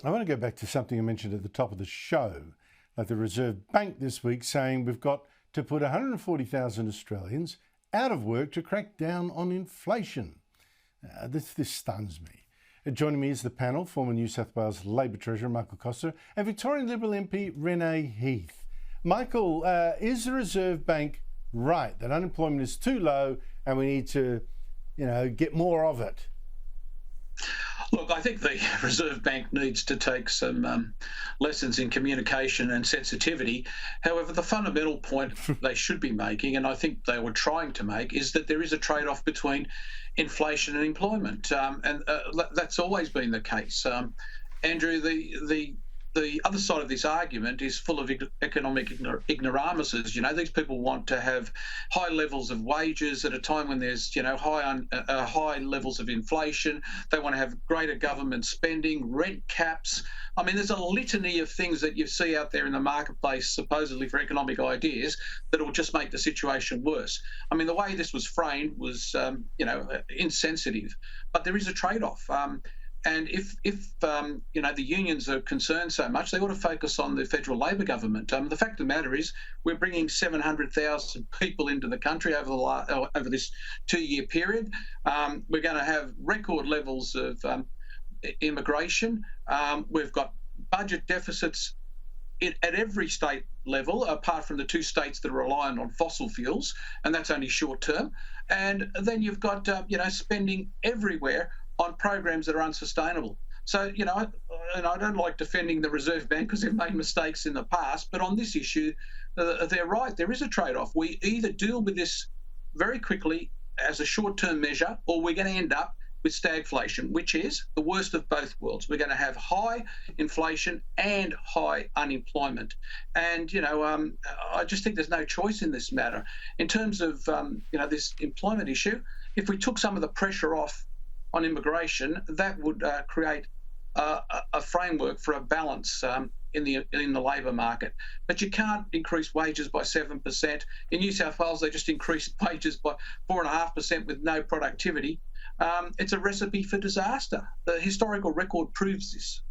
I want to go back to something I mentioned at the top of the show, like the Reserve Bank this week saying we've got to put 140,000 Australians out of work to crack down on inflation. This stuns me. Joining me is the panel, former New South Wales Labor Treasurer Michael Costa and Victorian Liberal MP Renee Heath. Michael, is the Reserve Bank right that unemployment is too low and we need to, get more of it? Look, I think the Reserve Bank needs to take some lessons in communication and sensitivity. However, the fundamental point they should be making, and I think they were trying to make, is that there is a trade-off between inflation and employment, and that's always been the case. Andrew, the other side of this argument is full of economic ignoramuses. These people want to have high levels of wages at a time when there's, high levels of inflation. They want to have greater government spending, rent caps. I mean, there's a litany of things that you see out there in the marketplace, supposedly for economic ideas, that will just make the situation worse. I mean, the way this was framed was, insensitive. But there is a trade-off. And if the unions are concerned so much, they ought to focus on the federal Labor government. The fact of the matter is, we're bringing 700,000 people into the country over this 2-year period. We're going to have record levels of immigration. We've got budget deficits at every state level, apart from the 2 states that are reliant on fossil fuels, and that's only short term. And then you've got spending everywhere on programs that are unsustainable. So, and I don't like defending the Reserve Bank because they've made mistakes in the past, but on this issue, they're right. There is a trade-off. We either deal with this very quickly as a short-term measure, or we're going to end up with stagflation, which is the worst of both worlds. We're going to have high inflation and high unemployment. And, I just think there's no choice in this matter. In terms of, this employment issue, if we took some of the pressure off on immigration, that would create a framework for a balance in the labour market. But you can't increase wages by 7%. In New South Wales, they just increased wages by 4.5% with no productivity. It's a recipe for disaster. The historical record proves this.